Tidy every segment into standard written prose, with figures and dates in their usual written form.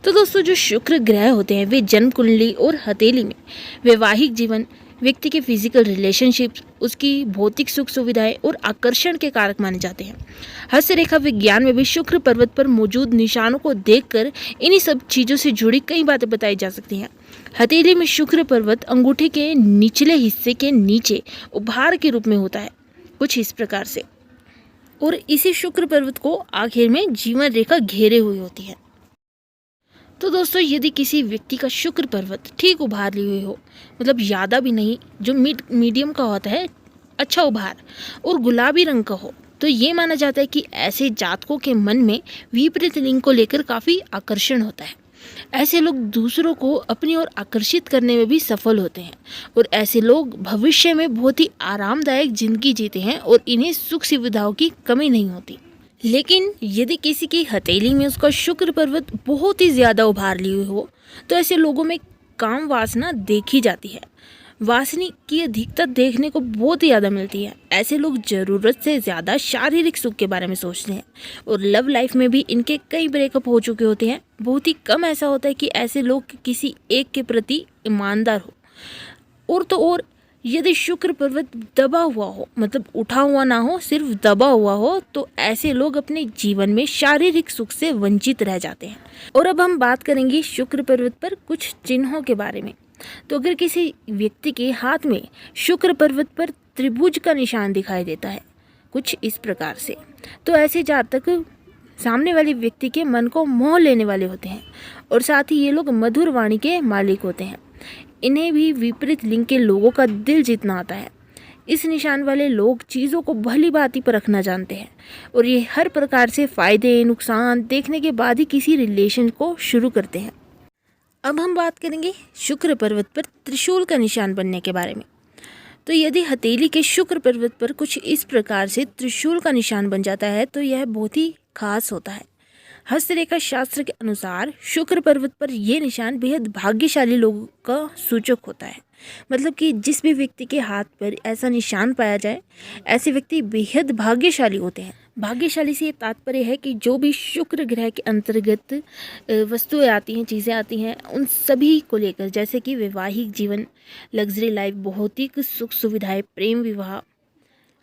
तो दोस्तों, जो शुक्र ग्रह होते हैं वे जन्म कुंडली और हथेली में वैवाहिक जीवन, व्यक्ति के फिजिकल रिलेशनशिप्स, उसकी भौतिक सुख सुविधाएं और आकर्षण के कारक माने जाते हैं। हस्तरेखा विज्ञान में भी शुक्र पर्वत पर मौजूद निशानों को देखकर इन्हीं सब चीज़ों से जुड़ी कई बातें बताई जा सकती हैं। हथेली में शुक्र पर्वत अंगूठे के निचले हिस्से के नीचे उभार के रूप में होता है, कुछ इस प्रकार से, और इसी शुक्र पर्वत को आखिर में जीवन रेखा घेरे हुई होती है। तो दोस्तों, यदि किसी व्यक्ति का शुक्र पर्वत ठीक उभार ली हुई हो, मतलब ज़्यादा भी नहीं, जो मीडियम का होता है, अच्छा उभार, और गुलाबी रंग का हो, तो ये माना जाता है कि ऐसे जातकों के मन में विपरीत लिंग को लेकर काफ़ी आकर्षण होता है। ऐसे लोग दूसरों को अपनी ओर आकर्षित करने में भी सफल होते हैं, और ऐसे लोग भविष्य में बहुत ही आरामदायक जिंदगी जीते हैं और इन्हें सुख सुविधाओं की कमी नहीं होती। लेकिन यदि किसी की हथेली में उसका शुक्र पर्वत बहुत ही ज़्यादा उभार ली हुई हो, तो ऐसे लोगों में काम वासना देखी जाती है। वासनी की अधिकता देखने को बहुत ही ज़्यादा मिलती है। ऐसे लोग ज़रूरत से ज़्यादा शारीरिक सुख के बारे में सोचते हैं, और लव लाइफ में भी इनके कई ब्रेकअप हो चुके होते हैं। बहुत ही कम ऐसा होता है कि ऐसे लोग किसी एक के प्रति ईमानदार हो। और तो और, यदि शुक्र पर्वत दबा हुआ हो, मतलब उठा हुआ ना हो, सिर्फ दबा हुआ हो, तो ऐसे लोग अपने जीवन में शारीरिक सुख से वंचित रह जाते हैं। और अब हम बात करेंगे शुक्र पर्वत पर कुछ चिन्हों के बारे में। तो अगर किसी व्यक्ति के हाथ में शुक्र पर्वत पर त्रिभुज का निशान दिखाई देता है, कुछ इस प्रकार से, तो ऐसे जातक सामने वाले व्यक्ति के मन को मोह लेने वाले होते हैं, और साथ ही ये लोग मधुर वाणी के मालिक होते हैं। इन्हें भी विपरीत लिंग के लोगों का दिल जीतना आता है। इस निशान वाले लोग चीज़ों को भली भांति परखना जानते हैं, और ये हर प्रकार से फायदे नुकसान देखने के बाद ही किसी रिलेशन को शुरू करते हैं। अब हम बात करेंगे शुक्र पर्वत पर त्रिशूल का निशान बनने के बारे में। तो यदि हथेली के शुक्र पर्वत पर कुछ इस प्रकार से त्रिशूल का निशान बन जाता है, तो यह बहुत ही खास होता है। हस्तरेखा शास्त्र के अनुसार शुक्र पर्वत पर यह निशान बेहद भाग्यशाली लोगों का सूचक होता है। मतलब कि जिस भी व्यक्ति के हाथ पर ऐसा निशान पाया जाए, ऐसे व्यक्ति बेहद भाग्यशाली होते हैं। भाग्यशाली से ये तात्पर्य है कि जो भी शुक्र ग्रह के अंतर्गत वस्तुएं आती हैं, चीज़ें आती हैं, उन सभी को लेकर, जैसे कि वैवाहिक जीवन, लग्जरी लाइफ, भौतिक सुख सुविधाएं, प्रेम विवाह,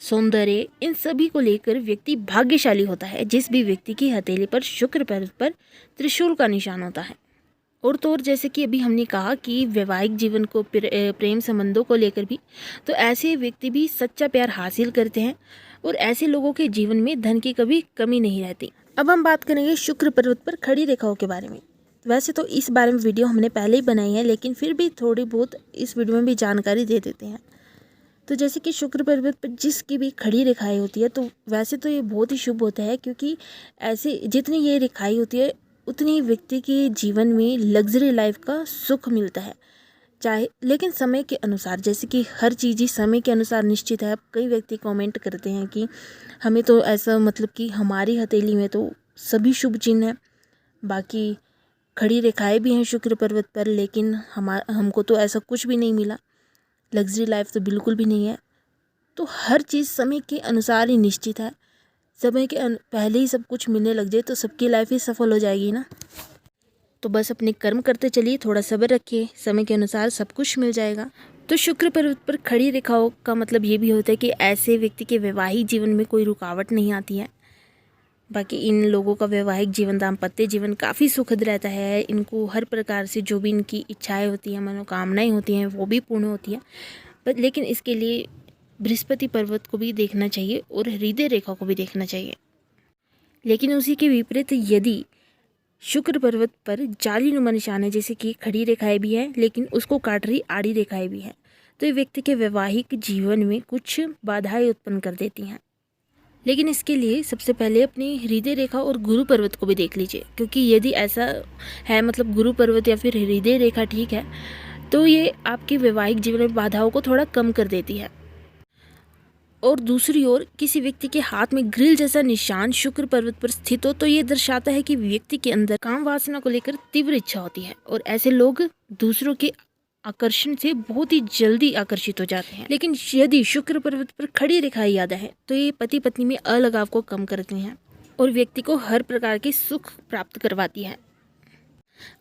सौंदर्य, इन सभी को लेकर व्यक्ति भाग्यशाली होता है जिस भी व्यक्ति की हथेली पर शुक्र पर्वत पर त्रिशूल का निशान होता है। और तो और, जैसे कि अभी हमने कहा कि वैवाहिक जीवन को, प्रेम संबंधों को लेकर भी, तो ऐसे व्यक्ति भी सच्चा प्यार हासिल करते हैं, और ऐसे लोगों के जीवन में धन की कभी कमी नहीं रहती। अब हम बात करेंगे शुक्र पर्वत पर खड़ी रेखाओं के बारे में। वैसे तो इस बारे में वीडियो हमने पहले ही बनाई है, लेकिन फिर भी थोड़ी बहुत इस वीडियो में भी जानकारी दे देते हैं। तो जैसे कि शुक्र पर्वत पर जिसकी भी खड़ी रेखाएं होती है, तो वैसे तो ये बहुत ही शुभ होता है, क्योंकि ऐसे जितनी ये रेखाएं होती है उतनी ही व्यक्ति के जीवन में लग्जरी लाइफ का सुख मिलता है। चाहे लेकिन समय के अनुसार, जैसे कि हर चीज़ ही समय के अनुसार निश्चित है। अब कई व्यक्ति कमेंट करते हैं कि हमें तो ऐसा, मतलब कि हमारी हथेली में तो सभी शुभ चिन्ह हैं, बाकी खड़ी रेखाएं भी हैं शुक्र पर्वत पर, लेकिन हमको तो ऐसा कुछ भी नहीं मिला, लग्जरी लाइफ तो बिल्कुल भी नहीं है। तो हर चीज़ समय के अनुसार ही निश्चित है। समय के पहले ही सब कुछ मिलने लग जाए तो सबकी लाइफ ही सफल हो जाएगी ना। तो बस अपने कर्म करते चलिए, थोड़ा सब्र रखिए, समय के अनुसार सब कुछ मिल जाएगा। तो शुक्र पर्वत पर खड़ी रेखाओं का मतलब ये भी होता है कि ऐसे व्यक्ति के वैवाहिक जीवन में कोई रुकावट नहीं आती है। बाकी इन लोगों का वैवाहिक जीवन, दाम्पत्य जीवन काफ़ी सुखद रहता है। इनको हर प्रकार से जो भी इनकी इच्छाएं होती हैं, मनोकामनाएं होती हैं, वो भी पूर्ण होती हैं। पर लेकिन इसके लिए बृहस्पति पर्वत को भी देखना चाहिए और हृदय रेखा को भी देखना चाहिए। लेकिन उसी के विपरीत यदि शुक्र पर्वत पर जालीनुमा निशान है, जैसे कि खड़ी रेखाएं भी हैं लेकिन उसको काट रही आड़ी रेखाएं भी हैं, तो ये व्यक्ति के वैवाहिक जीवन में कुछ बाधाएं उत्पन्न कर देती हैं। लेकिन इसके लिए सबसे पहले अपनी हृदय रेखा और गुरु पर्वत को भी देख लीजिए, क्योंकि यदि ऐसा है, मतलब गुरु पर्वत या फिर हृदय रेखा ठीक है, तो ये आपके वैवाहिक जीवन में बाधाओं को थोड़ा कम कर देती है। और दूसरी ओर किसी व्यक्ति के हाथ में ग्रिल जैसा निशान शुक्र पर्वत पर स्थित हो, तो ये दर्शाता है कि व्यक्ति के अंदर काम वासना को लेकर तीव्र इच्छा होती है, और ऐसे लोग दूसरों के आकर्षण से बहुत ही जल्दी आकर्षित हो जाते हैं। लेकिन यदि शुक्र पर्वत पर खड़ी रेखाएं याद है, तो ये पति पत्नी में अलगाव को कम करती हैं और व्यक्ति को हर प्रकार के सुख प्राप्त करवाती है।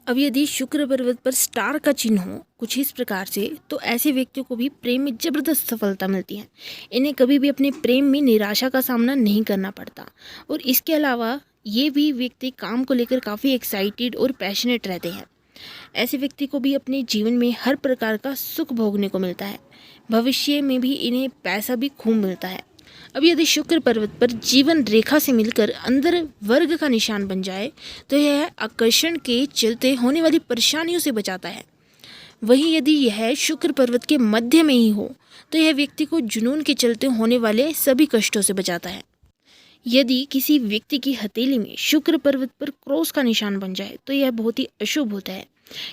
अब यदि शुक्र पर्वत पर स्टार का चिन्ह हो कुछ इस प्रकार से, तो ऐसे व्यक्तियों को भी प्रेम में जबरदस्त सफलता मिलती है। इन्हें कभी भी अपने प्रेम में निराशा का सामना नहीं करना पड़ता। और इसके अलावा ये भी व्यक्ति काम को लेकर काफ़ी एक्साइटेड और पैशनेट रहते हैं। ऐसे व्यक्ति को भी अपने जीवन में हर प्रकार का सुख भोगने को मिलता है। भविष्य में भी इन्हें पैसा भी खूब मिलता है। अब यदि शुक्र पर्वत पर जीवन रेखा से मिलकर अंदर वर्ग का निशान बन जाए, तो यह आकर्षण के चलते होने वाली परेशानियों से बचाता है। वहीं यदि यह शुक्र पर्वत के मध्य में ही हो, तो यह व्यक्ति को जुनून के चलते होने वाले सभी कष्टों से बचाता है। यदि किसी व्यक्ति की हथेली में शुक्र पर्वत पर क्रॉस का निशान बन जाए, तो यह बहुत ही अशुभ होता है,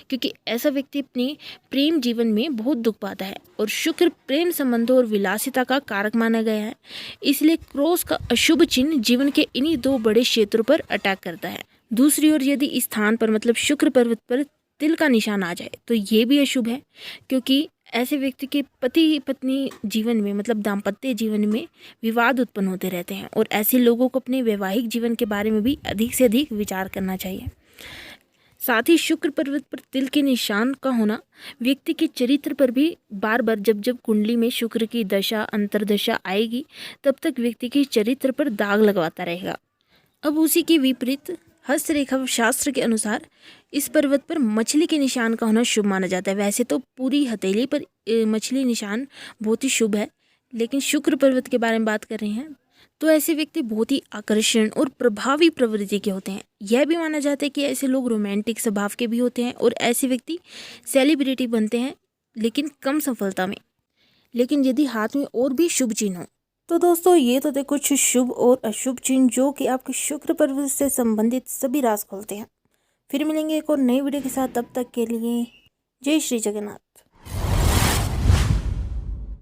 क्योंकि ऐसा व्यक्ति अपने प्रेम जीवन में बहुत दुख पाता है। और शुक्र प्रेम संबंधों और विलासिता का कारक माना गया है, इसलिए क्रॉस का अशुभ चिन्ह जीवन के इन्हीं दो बड़े क्षेत्रों पर अटैक करता है। दूसरी ओर यदि इस स्थान पर मतलब शुक्र पर्वत पर तिल का निशान आ जाए, तो ये भी अशुभ है, क्योंकि ऐसे व्यक्ति के पति पत्नी जीवन में मतलब दाम्पत्य जीवन में विवाद उत्पन्न होते रहते हैं। और ऐसे लोगों को अपने वैवाहिक जीवन के बारे में भी अधिक से अधिक विचार करना चाहिए। साथ ही शुक्र पर्वत पर तिल के निशान का होना व्यक्ति के चरित्र पर भी बार बार जब जब कुंडली में शुक्र की दशा अंतर्दशा आएगी, तब तक व्यक्ति के चरित्र पर दाग लगवाता रहेगा। अब उसी के विपरीत हस्तरेखा शास्त्र के अनुसार इस पर्वत पर मछली के निशान का होना शुभ माना जाता है। वैसे तो पूरी हथेली पर मछली निशान बहुत ही शुभ है, लेकिन शुक्र पर्वत के बारे में बात कर रहे हैं, तो ऐसे व्यक्ति बहुत ही आकर्षण और प्रभावी प्रवृत्ति के होते हैं। यह भी माना जाता है कि ऐसे लोग रोमांटिक स्वभाव के भी होते हैं और ऐसे व्यक्ति सेलिब्रिटी बनते हैं, लेकिन कम सफलता में। लेकिन यदि हाथ में और भी शुभ चिन्ह हो, तो दोस्तों ये तो थे कुछ शुभ और अशुभ चिन्ह जो कि आपके शुक्र पर्वत से संबंधित सभी राज खोलते हैं। फिर मिलेंगे एक और नई वीडियो के साथ, तब तक के लिए जय श्री जगन्नाथ।